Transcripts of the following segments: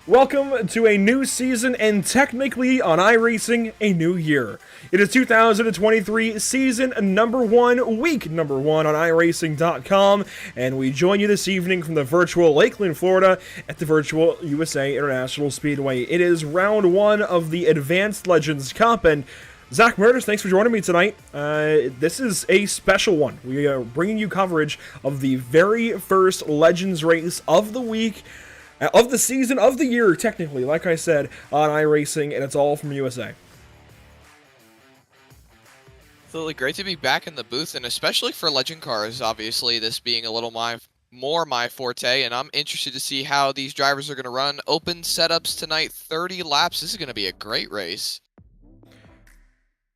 Welcome to a new season and technically on iRacing, a new year. It is 2023 season number one, week number one on iRacing.com, and we join you this evening from the virtual Lakeland, Florida at the virtual USA International Speedway. It is round one of the Advanced Legends Cup, and Zach Murders, thanks for joining me tonight. This is a special one. We are bringing you coverage of the very first Legends race of the week, of the season, of the year, technically, like I said, on iRacing, and it's all from USA. Absolutely great to be back in the booth, and especially for Legend cars, obviously, this being a little more my forte, and I'm interested to see how these drivers are going to run. Open setups tonight, 30 laps. This is going to be a great race.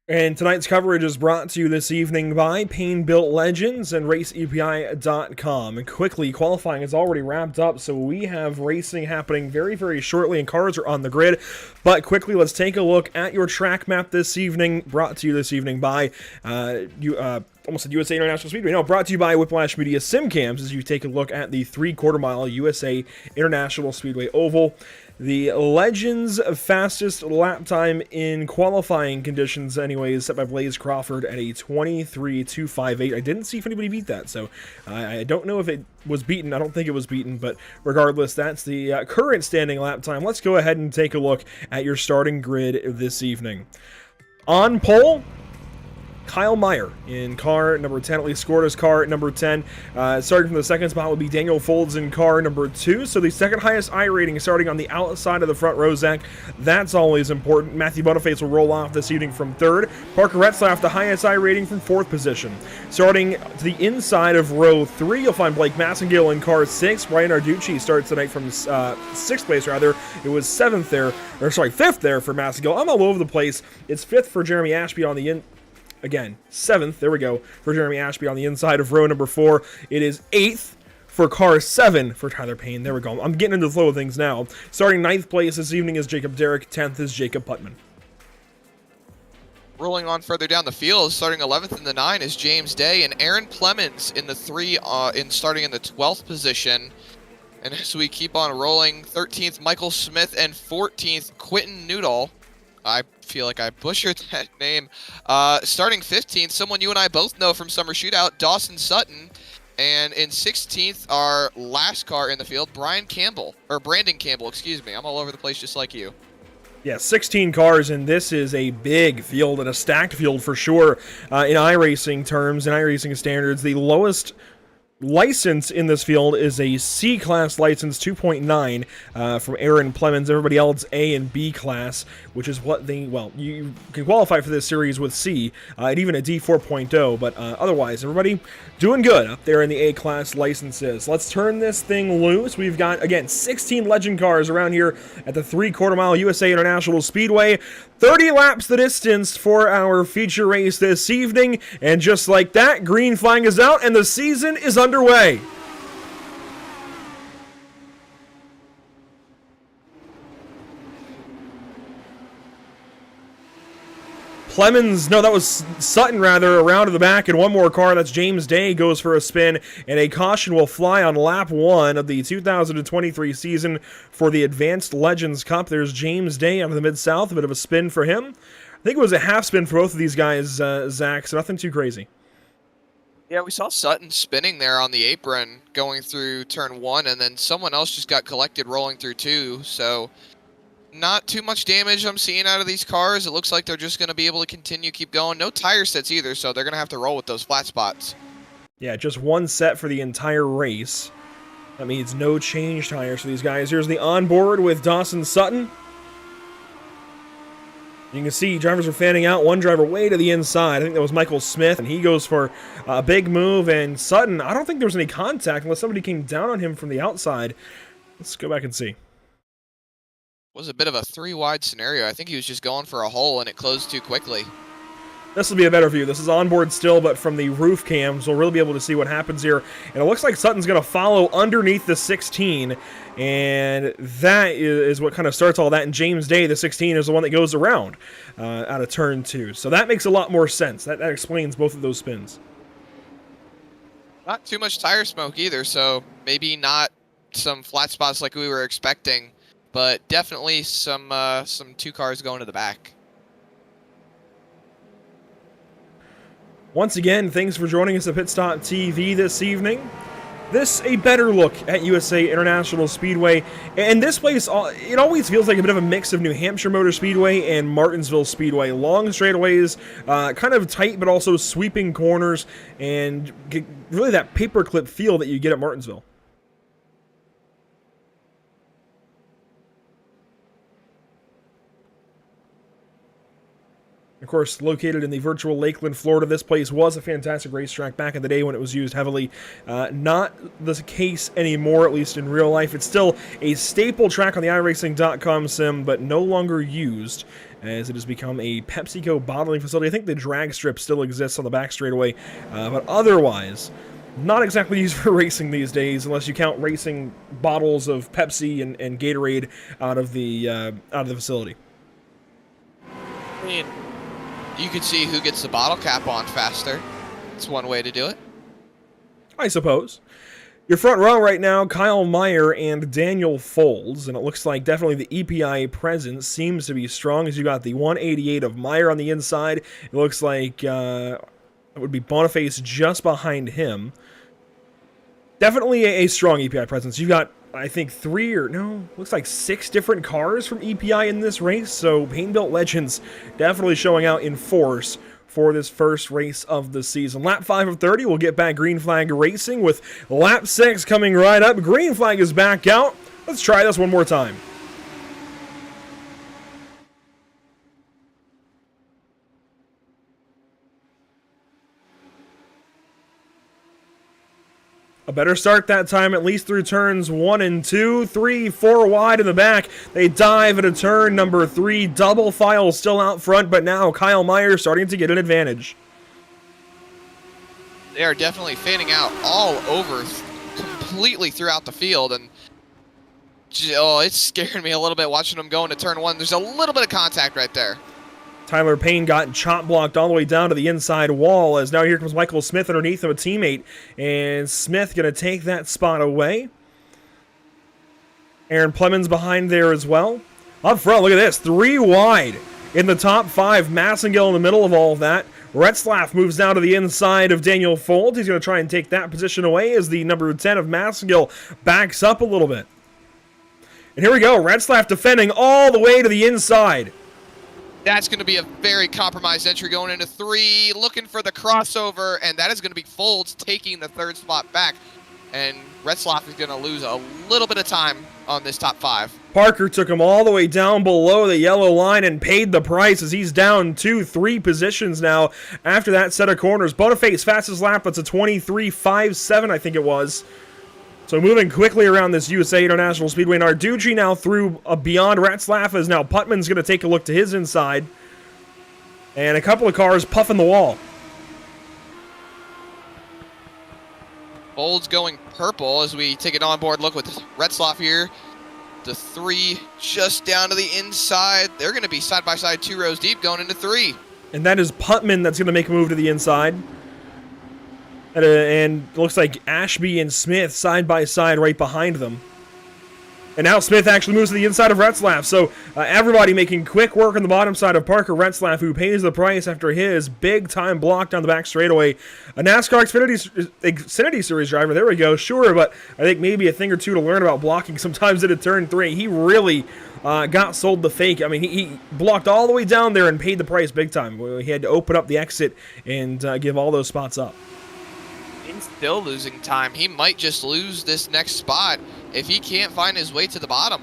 And tonight's coverage is brought to you this evening by Pain Built Legends and RaceEPI.com. And quickly, qualifying is already wrapped up, so we have racing happening very, very shortly, and cars are on the grid. But quickly, let's take a look at your track map this evening, brought to you this evening by almost said USA International Speedway. No, brought to you by Whiplash Media SimCams as you take a look at the 3/4 mile USA International Speedway Oval. The Legends fastest lap time in qualifying conditions, anyways, set by Blaze Crawford at a 23.258. I didn't see if anybody beat that, so I don't know if it was beaten. I don't think it was beaten, but regardless, that's the current standing lap time. Let's go ahead and take a look at your starting grid this evening. On pole, Kyle Meyer in car number 10, at least scored his car number 10. Starting from the second spot would be Daniel Folds in car number 2. So the second highest I rating starting on the outside of the front row, Zach. That's always important. Matthew Boniface will roll off this evening from 3rd. Parker Retzlaff, the highest I rating, from 4th position. Starting to the inside of row 3, you'll find Blake Massengale in car 6. Ryan Arducci starts tonight from 6th place, rather. It was 5th there for Massengale. I'm all over the place. It's 5th for Jeremy Ashby on the Again, 7th, there we go, for Jeremy Ashby on the inside of row number 4. It is 8th for car 7 for Tyler Payne. There we go. I'm getting into the flow of things now. Starting 9th place this evening is Jacob Derrick. 10th is Jacob Putman. Rolling on further down the field, starting 11th in the 9 is James Day, and Aaron Plemons in the 3, starting in the 12th position. And as we keep on rolling, 13th Michael Smith and 14th Quentin Newdall. I feel like I butchered that name. Starting 15th, someone you and I both know from Summer Shootout, Dawson Sutton. And in 16th, our last car in the field, Brandon Campbell, excuse me. I'm all over the place just like you. Yeah, 16 cars, and this is a big field and a stacked field for sure in iRacing terms, in iRacing standards. The lowest license in this field is a C-Class license, 2.9 from Aaron Plemons. Everybody else A and B class, which is what you can qualify for this series with C, and even a D 4.0, but otherwise, everybody doing good up there in the A-Class licenses. Let's turn this thing loose. We've got, again, 16 Legend cars around here at the 3/4 mile USA International Speedway. 30 laps the distance for our feature race this evening, and just like that, green flag is out, and the season is underway. Plemons, no, that was Sutton, rather, around to the back, and one more car. That's James Day goes for a spin, and a caution will fly on lap 1 of the 2023 season for the Advanced Legends Cup. There's James Day out of the Mid-South, a bit of a spin for him. I think it was a half spin for both of these guys, Zach, so nothing too crazy. Yeah, we saw Sutton spinning there on the apron going through turn 1, and then someone else just got collected rolling through 2, so not too much damage I'm seeing out of these cars. It looks like they're just going to be able to keep going. No tire sets either, so they're going to have to roll with those flat spots. Yeah, just one set for the entire race. That means no change tires for these guys. Here's the onboard with Dawson Sutton. You can see drivers are fanning out. One driver way to the inside. I think that was Michael Smith, and he goes for a big move. And Sutton, I don't think there was any contact unless somebody came down on him from the outside. Let's go back and see. Was a bit of a 3-wide scenario. I think he was just going for a hole, and it closed too quickly. This will be a better view. This is onboard still, but from the roof cams, we'll really be able to see what happens here. And it looks like Sutton's going to follow underneath the 16, and that is what kind of starts all that. And James Day, the 16, is the one that goes around out of turn 2. So that makes a lot more sense. That explains both of those spins. Not too much tire smoke either, so maybe not some flat spots like we were expecting. but definitely some 2 cars going to the back. Once again, thanks for joining us at Pit Stop TV this evening. This a better look at USA International Speedway, and this place, it always feels like a bit of a mix of New Hampshire Motor Speedway and Martinsville Speedway. Long straightaways, kind of tight but also sweeping corners, and really that paperclip feel that you get at Martinsville. Of course, located in the virtual Lakeland, Florida, this place was a fantastic racetrack back in the day when it was used heavily. Not the case anymore, at least in real life. It's still a staple track on the iRacing.com sim, but no longer used, as it has become a PepsiCo bottling facility. I think the drag strip still exists on the back straightaway, but otherwise, not exactly used for racing these days, unless you count racing bottles of Pepsi and Gatorade out of the facility. I mean, you could see who gets the bottle cap on faster. It's one way to do it. I suppose. Your front row right now, Kyle Meyer and Daniel Folds, and it looks like definitely the EPI presence seems to be strong, as you got the 188 of Meyer on the inside. It looks like it would be Boniface just behind him. Definitely a strong EPI presence. You got, I think, looks like 6 different cars from EPI in this race, so Pain-Built Legends definitely showing out in force for this first race of the season. Lap 5 of 30, we'll get back Green Flag Racing with Lap 6 coming right up. Green Flag is back out. Let's try this one more time. A better start that time, at least through turns 1 and 2, 3, 4 wide in the back. They dive into turn number 3. Double file still out front, but now Kyle Meyer starting to get an advantage. They are definitely fanning out all over, completely throughout the field, and it's scaring me a little bit watching them go into turn 1. There's a little bit of contact right there. Tyler Payne got chop blocked all the way down to the inside wall, as now here comes Michael Smith underneath him, a teammate, and Smith going to take that spot away. Aaron Plemons behind there as well. Up front, look at this, 3 wide in the top 5. Massengill in the middle of all of that. Retzlaff moves down to the inside of Daniel Folds. He's going to try and take that position away as the number 10 of Massengill backs up a little bit. And here we go, Retzlaff defending all the way to the inside. That's going to be a very compromised entry going into 3, looking for the crossover, and that is going to be Folds taking the 3rd spot back. And Retzlaff is going to lose a little bit of time on this top 5. Parker took him all the way down below the yellow line and paid the price, as he's down 2-3 positions now after that set of corners. Boniface fastest lap, that's a 23.57, I think it was. So moving quickly around this USA International Speedway. Narducci now through beyond Retzlaff, as now Putman's going to take a look to his inside. And a couple of cars puffing the wall. Folds going purple as we take an onboard look with Retzlaff here. The 3 just down to the inside. They're going to be side by side 2 rows deep going into 3. And that is Putman that's going to make a move to the inside. And it looks like Ashby and Smith side by side right behind them. And now Smith actually moves to the inside of Retzlaff. So everybody making quick work on the bottom side of Parker Retzlaff, who pays the price after his big-time block down the back straightaway. A NASCAR Xfinity Series driver, there we go, sure, but I think maybe a thing or two to learn about blocking sometimes into turn 3. He really got sold the fake. I mean, he blocked all the way down there and paid the price big time. He had to open up the exit and give all those spots up. He's still losing time. He might just lose this next spot if he can't find his way to the bottom.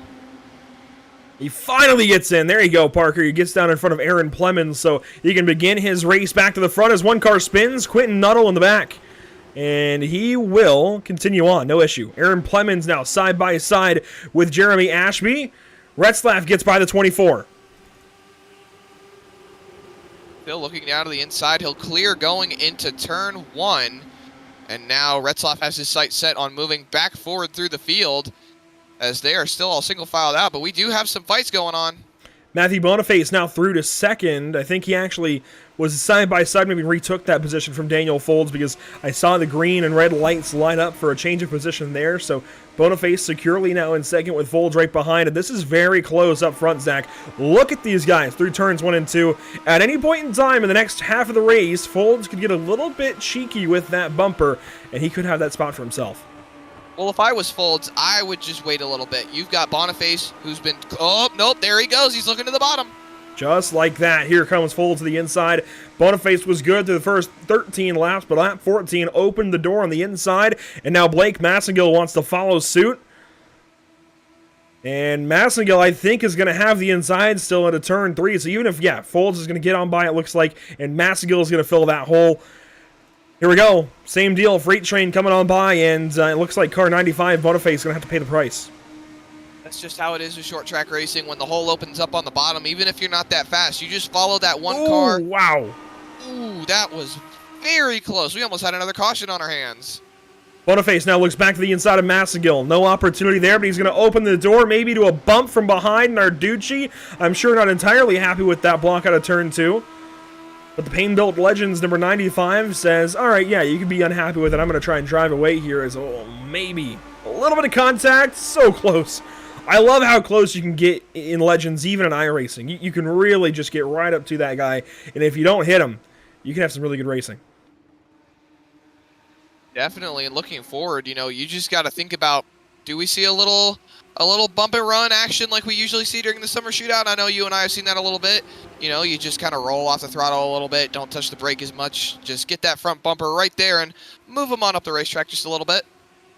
He finally gets in. There you go, Parker. He gets down in front of Aaron Plemons, so he can begin his race back to the front as one car spins. Quentin Nuttall in the back. And he will continue on, no issue. Aaron Plemons now side by side with Jeremy Ashby. Retzlaff gets by the 24. Still looking down to the inside. He'll clear going into turn 1. And now Retzlaff has his sights set on moving back forward through the field, as they are still all single filed out. But we do have some fights going on. Matthew Boniface now through to second. I think he actually was side by side, maybe retook that position from Daniel Folds because I saw the green and red lights line up for a change of position there. So Boniface securely now in second with Folds right behind. And this is very close up front, Zach. Look at these guys through turns 1 and 2. At any point in time in the next half of the race, Folds could get a little bit cheeky with that bumper, and he could have that spot for himself. Well, if I was Folds, I would just wait a little bit. You've got Boniface, who's been... Oh, nope, there he goes. He's looking to the bottom. Just like that, here comes Folds to the inside. Boniface was good through the first 13 laps, but lap 14 opened the door on the inside, and now Blake Massengill wants to follow suit. And Massengill, I think, is going to have the inside still into turn 3, so even if, yeah, Folds is going to get on by, it looks like, and Massengill is going to fill that hole. Here we go. Same deal. Freight train coming on by, and it looks like car 95, Boniface, is going to have to pay the price. That's just how it is with short track racing. When the hole opens up on the bottom, even if you're not that fast, you just follow that one car. Wow. Ooh, that was very close. We almost had another caution on our hands. Boniface now looks back to the inside of Massengill. No opportunity there, but he's going to open the door maybe to a bump from behind Narducci. I'm sure not entirely happy with that block out of turn 2. But the Pain-Built Legends number 95 says, all right, yeah, you can be unhappy with it. I'm going to try and drive away here as, oh, maybe a little bit of contact. So close. I love how close you can get in Legends, even in iRacing. You can really just get right up to that guy. And if you don't hit him, you can have some really good racing. Definitely. And looking forward, you know, you just got to think about, do we see a little bump and run action like we usually see during the summer shootout? I know you and I have seen that a little bit. You know, you just kind of roll off the throttle a little bit, don't touch the brake as much, just get that front bumper right there and move them on up the racetrack just a little bit.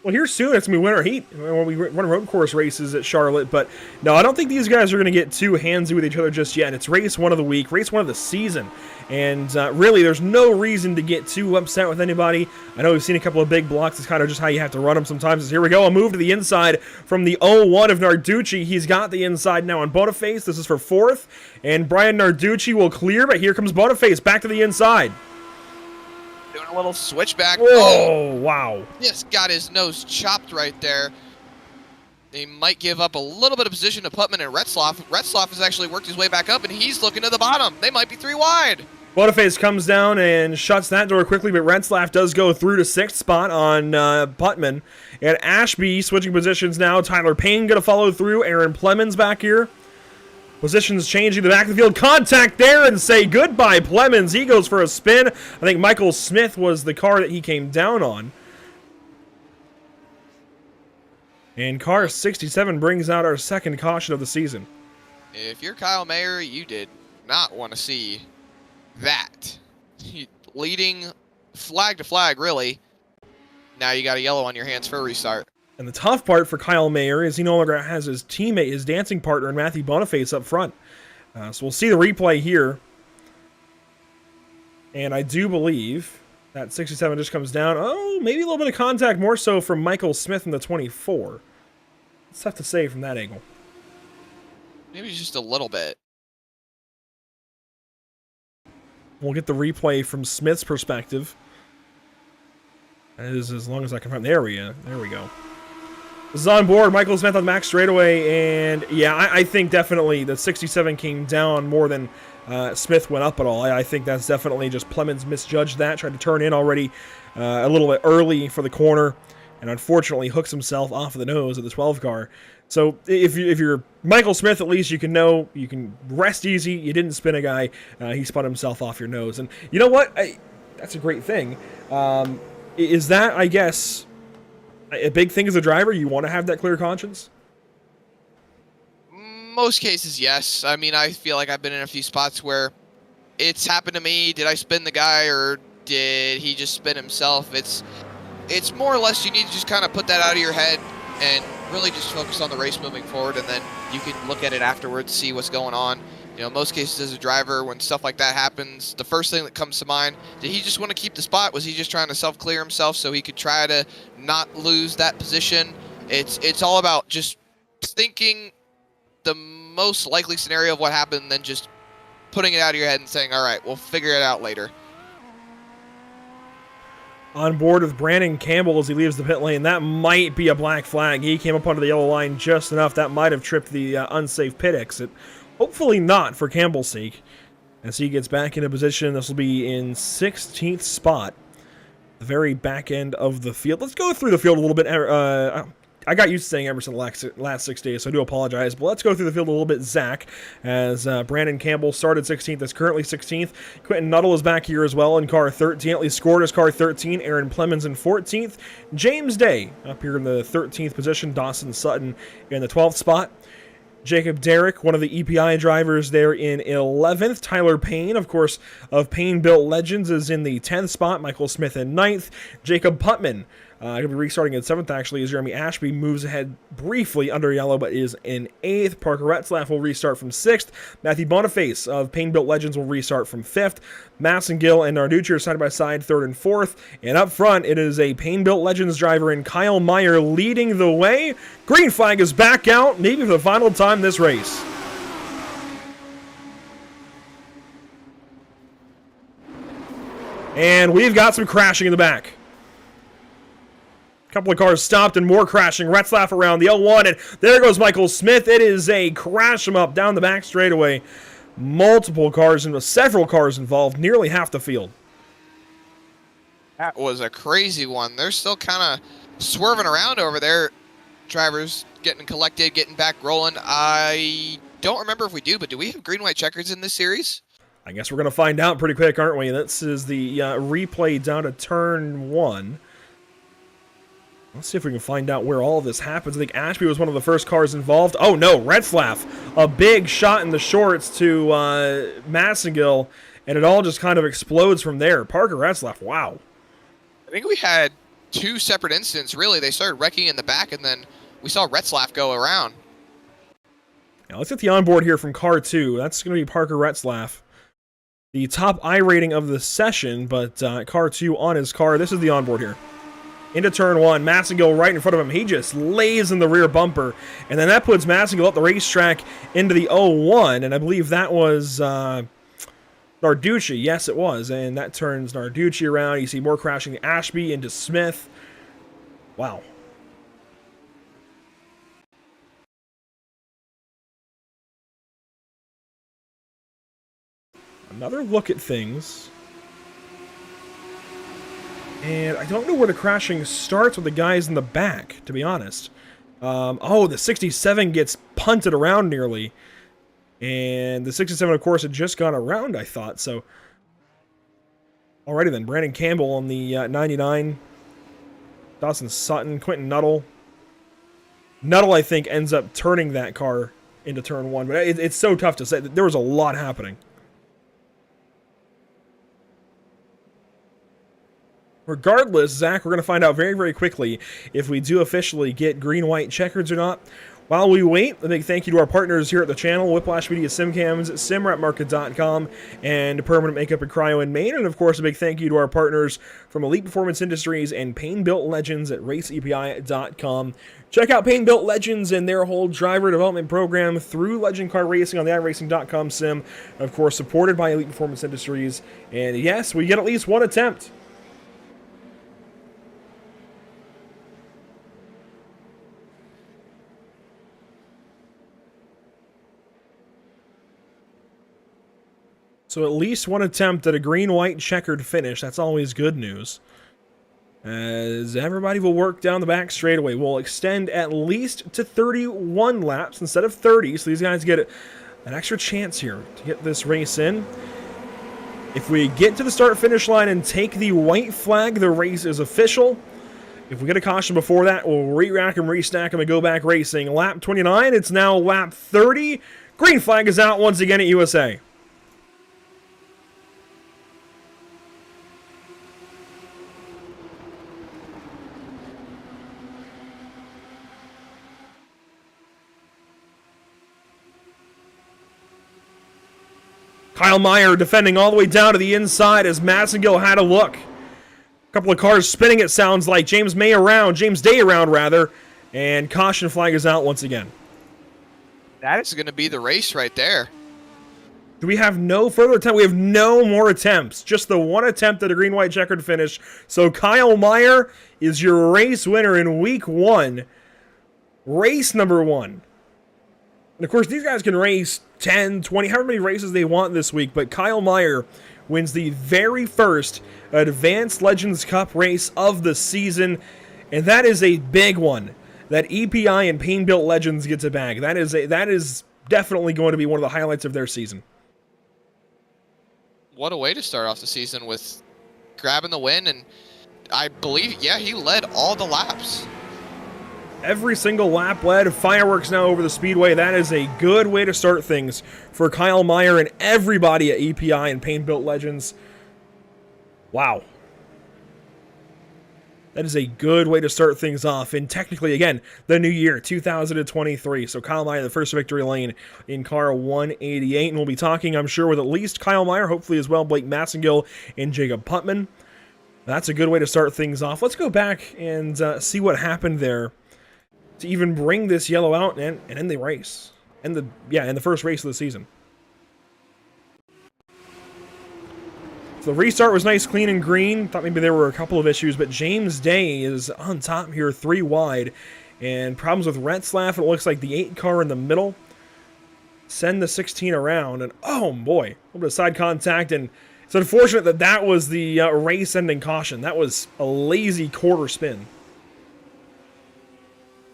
Well, here soon it's going to be winter heat when we run road course races at Charlotte. But no, I don't think these guys are going to get too handsy with each other just yet. It's race 1 of the week, race 1 of the season. And really, there's no reason to get too upset with anybody. I know we've seen a couple of big blocks. It's kind of just how you have to run them sometimes. Here we go. A move to the inside from the 0-1 of Narducci. He's got the inside now on Boniface. This is for 4th. And Brian Narducci will clear, but here comes Boniface back to the inside. Doing a little switchback. Whoa, oh, wow. Just got his nose chopped right there. He might give up a little bit of position to Putman and Retzloff. Retzloff has actually worked his way back up, and he's looking to the bottom. They might be 3 wide. Boniface comes down and shuts that door quickly, but Retzlaff does go through to 6th spot on Putman. And Ashby switching positions now. Tyler Payne going to follow through. Aaron Plemons back here. Positions changing the back of the field. Contact there and say goodbye, Plemons. He goes for a spin. I think Michael Smith was the car that he came down on. And car 67 brings out our second caution of the season. If you're Kyle Mayer, you did not want to see that. Leading flag to flag, really. Now you got a yellow on your hands for a restart. And the tough part for Kyle Mayer is he no longer has his teammate, his dancing partner, Matthew Boniface up front. So we'll see the replay here. And I do believe that 67 just comes down. Oh, maybe a little bit of contact, more so from Michael Smith in the 24. It's tough to say from that angle. Maybe just a little bit. We'll get the replay from Smith's perspective. That is as long as I can find. There we go. This is on board. Michael Smith on max straightaway, and yeah, I think definitely the 67 came down more than Smith went up at all. I think that's definitely just Plemons misjudged that, tried to turn in already a little bit early for the corner, and unfortunately hooks himself off of the nose of the 12 car. So if you're Michael Smith, at least you can know you can rest easy. You didn't spin a guy. He spun himself off your nose, and you know what? That's a great thing. Is that, I guess, a big thing as a driver? You want to have that clear conscience? Most cases, yes. I mean, I feel like I've been in a few spots where it's happened to me. Did I spin the guy or did he just spin himself? It's more or less you need to just kind of put that out of your head and really just focus on the race moving forward, and then you can look at it afterwards, see what's going on. You know, most cases as a driver, when stuff like that happens, the first thing that comes to mind, did he just want to keep the spot? Was he just trying to self-clear himself so he could try to not lose that position? It's all about just thinking the most likely scenario of what happened and then just putting it out of your head and saying, all right, we'll figure it out later. On board with Brandon Campbell as he leaves the pit lane. That might be a black flag. He came up onto the yellow line just enough. That might have tripped the unsafe pit exit. Hopefully not, for Campbell's sake. As he gets back into position, this will be in 16th spot. The very back end of the field. Let's go through the field a little bit. I got used to saying Emerson the last 6 days, so I do apologize. But let's go through the field a little bit. Zach, as Brandon Campbell started 16th, is currently 16th. Quentin Nuttall is back here as well in car 13. At least scored his car 13. Aaron Plemons in 14th. James Day up here in the 13th position. Dawson Sutton in the 12th spot. Jacob Derrick, one of the EPI drivers there in 11th. Tyler Payne, of course, of Payne Built Legends, is in the 10th spot. Michael Smith in 9th. Jacob Putman, going to be restarting in 7th, actually, as Jeremy Ashby moves ahead briefly under yellow, but is in 8th. Parker Retzlaff will restart from 6th. Matthew Boniface of Payne Built Legends will restart from 5th. Massengill and Narducci are side by side, 3rd and 4th. And up front, it is a Payne Built Legends driver in Kyle Meyer leading the way. Green flag is back out, maybe for the final time this race. And we've got some crashing in the back. Couple of cars stopped and more crashing. Retzlaff around the L1, and there goes Michael Smith. It is a crash him up down the back straightaway. Multiple cars and several cars involved, nearly half the field. That was a crazy one. They're still kind of swerving around over there. Drivers getting collected, getting back rolling. I don't remember if we do, but do we have green-white checkers in this series? I guess we're going to find out pretty quick, aren't we? This is the replay down to turn 1. Let's see if we can find out where all of this happens. I think Ashby was one of the first cars involved. Oh no, Retzlaff. A big shot in the shorts to Massengill, and it all just kind of explodes from there. Parker Retzlaff, wow. I think we had 2 separate incidents, really. They started wrecking in the back, and then we saw Retzlaff go around. Now let's get the onboard here from car 2. That's going to be Parker Retzlaff. The top iRating of the session, but car 2 on his car. This is the onboard here. Into turn 1, Massengill right in front of him. He just lays in the rear bumper. And then that puts Massengill up the racetrack into the 0-1. And I believe that was Narducci. Yes, it was. And that turns Narducci around. You see more crashing. Ashby into Smith. Wow. Another look at things. And I don't know where the crashing starts with the guys in the back, to be honest. Oh, the 67 gets punted around nearly. And the 67, of course, had just gone around, I thought. So, alrighty then. Brandon Campbell on the 99. Dawson Sutton, Quentin Nuttall. Nuttall, I think, ends up turning that car into turn 1. But it's so tough to say. There was a lot happening. Regardless, Zach, we're going to find out very, very quickly if we do officially get green-white checkers or not. While we wait, a big thank you to our partners here at the channel, Whiplash Media SimCams, SimRepMarket.com, and Permanent Makeup and Cryo in Maine. And, of course, a big thank you to our partners from Elite Performance Industries and Payne Built Legends at RaceEPI.com. Check out Payne Built Legends and their whole driver development program through Legend Car Racing on the iRacing.com sim. Of course, supported by Elite Performance Industries. And, yes, we get at least one attempt. So at least one attempt at a green-white checkered finish. That's always good news. As everybody will work down the back straightaway. We'll extend at least to 31 laps instead of 30. So these guys get an extra chance here to get this race in. If we get to the start-finish line and take the white flag, the race is official. If we get a caution before that, we'll re-rack and restack them and go back racing. Lap 29, it's now lap 30. Green flag is out once again at USA. Kyle Meyer defending all the way down to the inside as Massengill had a look. A couple of cars spinning, it sounds like. James Day around, rather. And caution flag is out once again. That is going to be the race right there. Do we have no further attempt? We have no more attempts. Just the one attempt at a green-white checkered finish. So Kyle Meyer is your race winner in week 1. Race number 1. And of course, these guys can race 10, 20, however many races they want this week, but Kyle Meyer wins the very first Advanced Legends Cup race of the season, and that is a big one. That EPI and Pain Built Legends gets a bag. That is definitely going to be one of the highlights of their season. What a way to start off the season with grabbing the win, and I believe, yeah, he led all the laps. Every single lap led, fireworks now over the speedway. That is a good way to start things for Kyle Meyer and everybody at EPI and Pain Built Legends. Wow. That is a good way to start things off. And technically, again, the new year, 2023. So Kyle Meyer, the first victory lane in car 188. And we'll be talking, I'm sure, with at least Kyle Meyer, hopefully as well, Blake Massengill and Jacob Putman. That's a good way to start things off. Let's go back and see what happened there to even bring this yellow out and end the race. In the first race of the season. So the restart was nice, clean, and green. Thought maybe there were a couple of issues, but James Day is on top here, 3 wide. And problems with Retzlaff. It looks like the 8 car in the middle. Send the 16 around, and oh boy, a little bit of side contact, and it's unfortunate that that was the race-ending caution. That was a lazy quarter spin.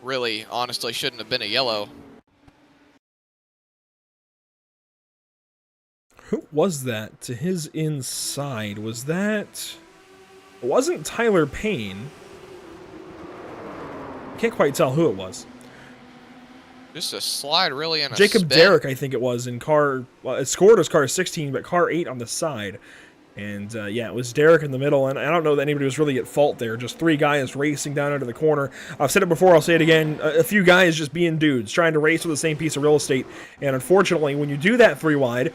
Really, honestly, shouldn't have been a yellow. Who was that to his inside? Was that... It wasn't Tyler Payne. Can't quite tell who it was. Just a slide, really, in a Jacob spin. Derrick, I think it was, in car... Well, it scored as car 16, but car 8 on the side. And, yeah, it was Derrick in the middle, and I don't know that anybody was really at fault there. Just 3 guys racing down into the corner. I've said it before, I'll say it again. A few guys just being dudes, trying to race with the same piece of real estate. And unfortunately, when you do that 3 wide,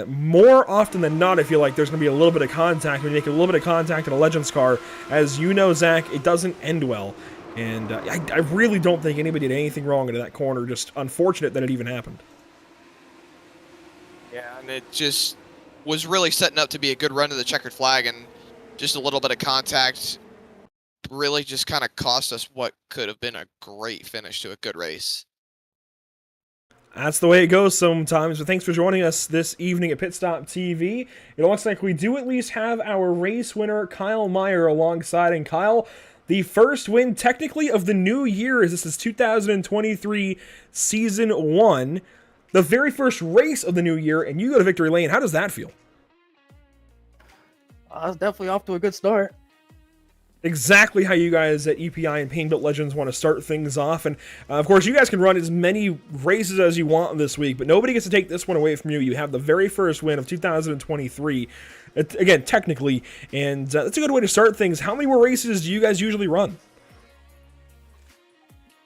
more often than not, I feel like there's going to be a little bit of contact. When you make a little bit of contact in a Legends car, as you know, Zach, it doesn't end well. And I really don't think anybody did anything wrong into that corner. Just unfortunate that it even happened. Yeah, and it just was really setting up to be a good run to the checkered flag, and just a little bit of contact really just kind of cost us what could have been a great finish to a good race. That's the way it goes sometimes, but thanks for joining us this evening at Pit Stop TV. It looks like we do at least have our race winner, Kyle Meyer, alongside. And Kyle, the first win technically of the new year, as this is 2023 Season 1. The very first race of the new year, and you go to victory lane. How does that feel? I was definitely off to a good start. Exactly how you guys at EPI and Pain Built Legends want to start things off. And, of course, you guys can run as many races as you want this week, but nobody gets to take this one away from you. You have the very first win of 2023, again, technically, and that's a good way to start things. How many more races do you guys usually run?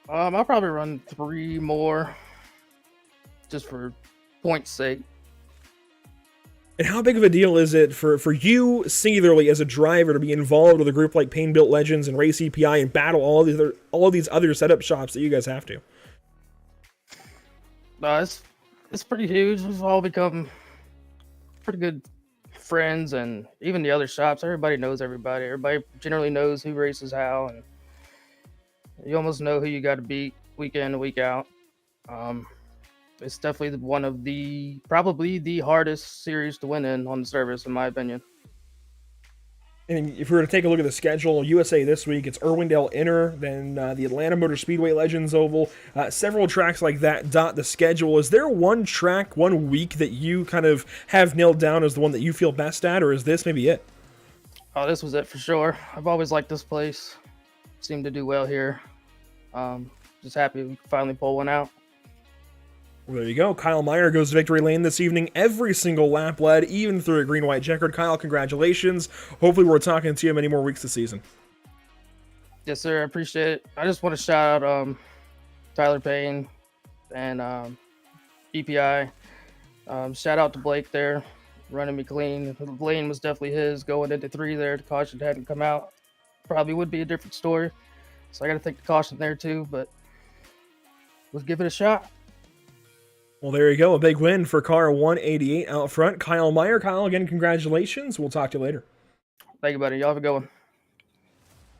I'll probably run 3 more, just for point's sake. And how big of a deal is it for you singularly as a driver to be involved with a group like Pain Built Legends and Race EPI and battle all of these other setup shops that you guys have to? It's pretty huge. We've all become pretty good friends, and even the other shops, everybody knows everybody. Everybody generally knows who races how, and you almost know who you got to beat week in and week out. It's definitely one of probably the hardest series to win on the service, in my opinion. And if we were to take a look at the schedule, USA this week, it's Irwindale Inner, then the Atlanta Motor Speedway Legends Oval, several tracks like that dot the schedule. Is there one track, one week that you kind of have nailed down as the one that you feel best at, or is this maybe it? Oh, this was it for sure. I've always liked this place. Seemed to do well here. Just happy we could finally pull one out. Well, there you go. Kyle Meyer goes to victory lane this evening. Every single lap led, even through a green-white checkered. Kyle, congratulations. Hopefully we're talking to you many more weeks this season. Yes, sir. I appreciate it. I just want to shout out Tyler Payne and EPI. Shout out to Blake there, running me clean. The lane was definitely his going into 3 there. The caution hadn't come out. Probably would be a different story. So I got to take the caution there too, but let's give it a shot. Well, there you go. A big win for car 188 out front. Kyle Meyer. Kyle, again, congratulations. We'll talk to you later. Thank you, buddy. Y'all have a good one.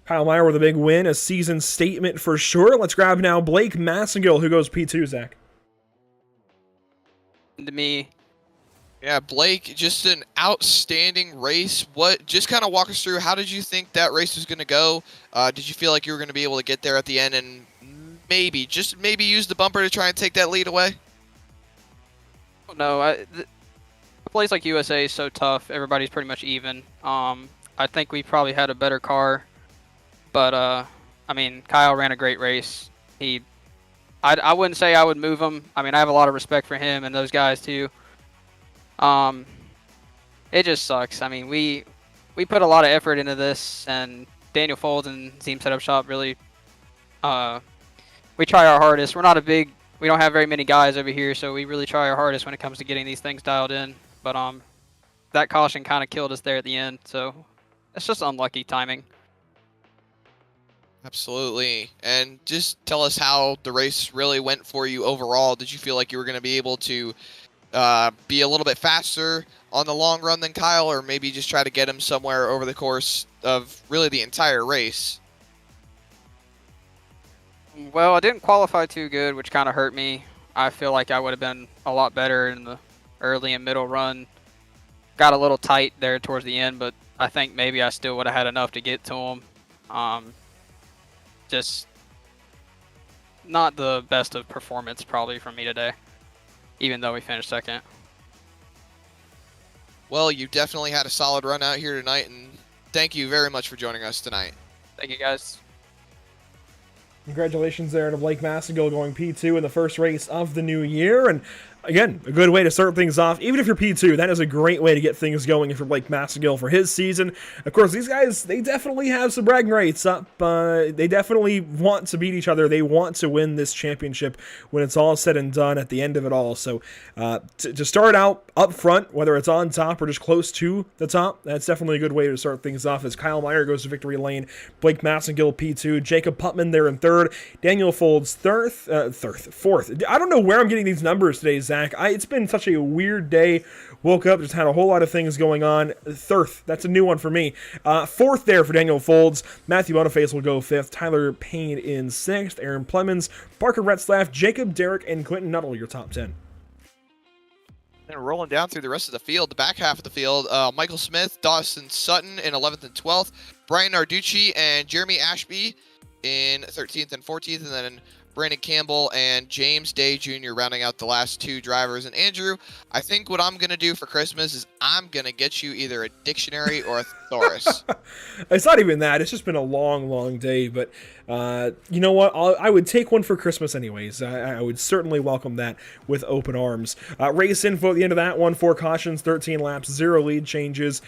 Kyle Meyer with a big win, a season statement for sure. Let's grab now Blake Massengill, who goes P2, Zach. to me. Yeah, Blake, just an outstanding race. Just kind of walk us through, how did you think that race was going to go? Did you feel like you were going to be able to get there at the end and maybe use the bumper to try and take that lead away? No, a place like USA is so tough. Everybody's pretty much even. I think we probably had a better car, but I mean, Kyle ran a great race. I wouldn't say I would move him. I mean, I have a lot of respect for him and those guys too. It just sucks. I mean, we put a lot of effort into this, and Daniel Folds and Team Setup Shop really, we try our hardest. We don't have very many guys over here, so we really try our hardest when it comes to getting these things dialed in. But that caution kind of killed us there at the end, so it's just unlucky timing. Absolutely. And just tell us how the race really went for you overall. Did you feel like you were going to be able to be a little bit faster on the long run than Kyle, or maybe just try to get him somewhere over the course of really the entire race? Well, I didn't qualify too good, which kind of hurt me. I feel like I would have been a lot better in the early and middle run. Got a little tight there towards the end, but I think maybe I still would have had enough to get to him. Just not the best of performance probably from me today, even though we finished second. Well, you definitely had a solid run out here tonight, and thank you very much for joining us tonight. Thank you, guys. Congratulations there to Blake Massengill going P2 in the first race of the new year. And again, a good way to start things off. Even if you're P2, that is a great way to get things going for Blake Massengill for his season. Of course, these guys, they definitely have some bragging rights up. They definitely want to beat each other. They want to win this championship when it's all said and done at the end of it all. So to start out up front, whether it's on top or just close to the top, that's definitely a good way to start things off as Kyle Meyer goes to victory lane, Blake Massengill P2, Jacob Putman there in third, Daniel Folds fourth. I don't know where I'm getting these numbers today, Zach. It's been such a weird day. Woke up, just had a whole lot of things going on. Thirth, that's a new one for me. Fourth there for Daniel Folds. Matthew Boniface will go fifth. Tyler Payne in sixth. Aaron Plemons, Parker Retzlaff, Jacob Derrick, and Quentin Nuttall, your top 10. And rolling down through the rest of the field, the back half of the field, Michael Smith, Dawson Sutton in 11th and 12th, Brian Narducci and Jeremy Ashby in 13th and 14th, and then Brandon Campbell and James Day Jr. rounding out the last two drivers. And Andrew, I think what I'm going to do for Christmas is I'm going to get you either a dictionary or a thesaurus. It's not even that. It's just been a long, long day. But you know what? I would take one for Christmas anyways. I would certainly welcome that with open arms. Race info at the end of that one, 4 cautions, 13 laps, 0 lead changes.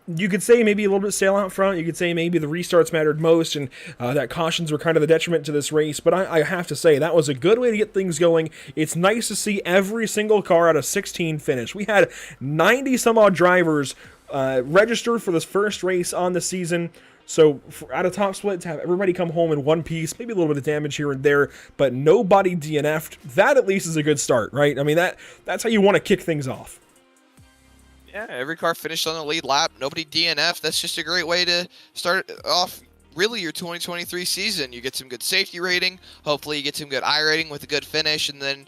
You could say maybe a little bit stale out front. You could say maybe the restarts mattered most, and that cautions were kind of the detriment to this race. But I have to say, that was a good way to get things going. It's nice to see every single car out of 16 finish. We had 90 some odd drivers registered for this first race on the season. So out of top split, to have everybody come home in one piece, maybe a little bit of damage here and there, but nobody DNF'd. That at least is a good start, right? I mean, that's how you want to kick things off. Yeah, every car finished on the lead lap. Nobody DNF. That's just a great way to start off really your 2023 season. You get some good safety rating. Hopefully you get some good I rating with a good finish. And then,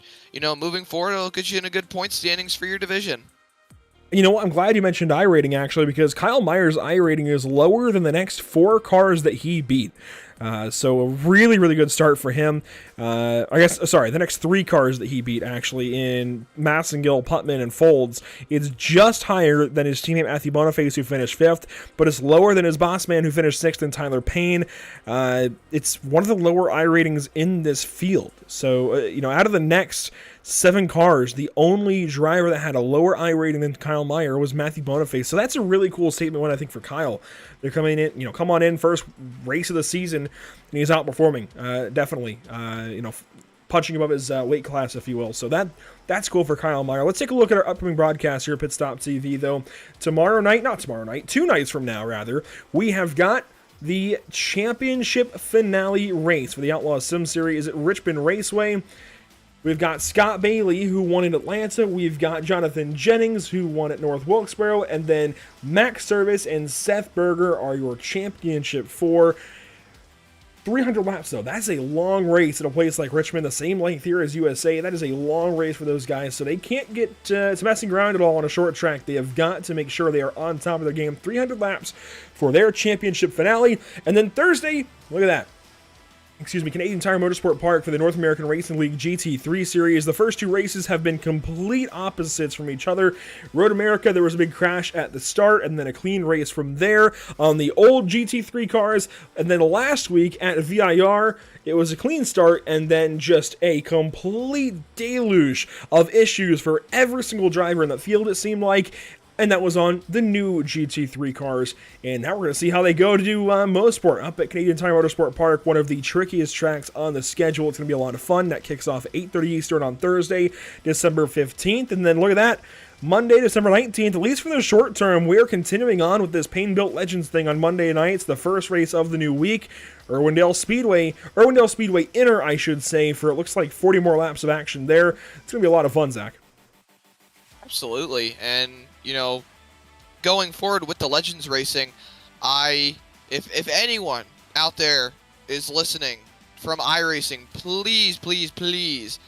moving forward, it'll get you in a good point standings for your division. You know what? I'm glad you mentioned I rating, actually, because Kyle Meyer's I rating is lower than the next 4 cars that he beat. So a really, really good start for him. The next 3 cars that he beat, actually, in Massengill, Putman, and Folds. It's just higher than his teammate Matthew Boniface, who finished 5th, but it's lower than his boss man, who finished 6th, and Tyler Payne. It's one of the lower I ratings in this field. So, out of the next 7 cars, the only driver that had a lower I rating than Kyle Meyer was Matthew Boniface. So that's a really cool statement one, I think, for Kyle. They're coming in, come on in, first race of the season, and he's outperforming, definitely, punching above his weight class, if you will. So that's cool for Kyle Meyer. Let's take a look at our upcoming broadcast here at Pit Stop TV, though. 2 nights from now, rather, we have got the championship finale race for the Outlaw Sim Series at Richmond Raceway. We've got Scott Bailey, who won in Atlanta. We've got Jonathan Jennings, who won at North Wilkesboro. And then Max Service and Seth Berger are your championship 4. 300 laps, though. That's a long race at a place like Richmond, the same length here as USA. That is a long race for those guys, so they can't get to messing around at all on a short track. They have got to make sure they are on top of their game. 300 laps for their championship finale. And then Thursday, look at that. Canadian Tire Motorsport Park for the North American Racing League GT3 Series. The first 2 races have been complete opposites from each other. Road America, there was a big crash at the start, and then a clean race from there on the old GT3 cars. And then last week at VIR, it was a clean start, and then just a complete deluge of issues for every single driver in the field, it seemed like. And that was on the new GT3 cars. And now we're going to see how they go to do Motorsport up at Canadian Tire Motorsport Park, one of the trickiest tracks on the schedule. It's going to be a lot of fun. That kicks off at 8:30 Eastern on Thursday, December 15th. And then look at that, Monday, December 19th, at least for the short term, we're continuing on with this Pain-Built Legends thing on Monday nights, the first race of the new week. Irwindale Speedway Inner, I should say, for it looks like 40 more laps of action there. It's going to be a lot of fun, Zach. Absolutely, and going forward with the Legends racing, if anyone out there is listening from iRacing, please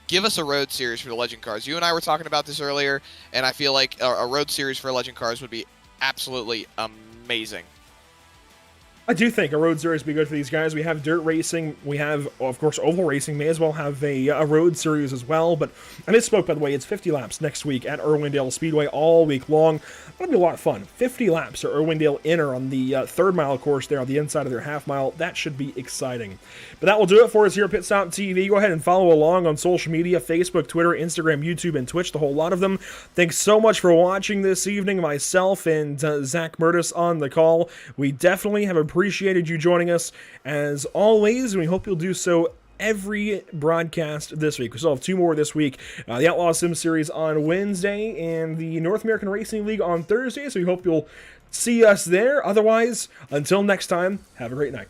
give us a road series for the Legend cars. You and I were talking about this earlier, and I feel like a road series for Legend cars would be absolutely amazing. I do think a road series would be good for these guys. We have dirt racing. We have, of course, oval racing. May as well have a road series as well. But I misspoke, by the way. It's 50 laps next week at Irwindale Speedway all week long. That'll be a lot of fun. 50 laps at Irwindale Inner on the third mile course there on the inside of their half mile. That should be exciting. But that will do it for us here at Pit Stop TV. Go ahead and follow along on social media, Facebook, Twitter, Instagram, YouTube, and Twitch, the whole lot of them. Thanks so much for watching this evening. Myself and Zach Murtis on the call. We definitely have appreciated you joining us as always, and we hope you'll do so every broadcast this week. We still have 2 more this week. The Outlaw Sim Series on Wednesday and the North American Racing League on Thursday, so we hope you'll see us there. Otherwise, until next time, have a great night.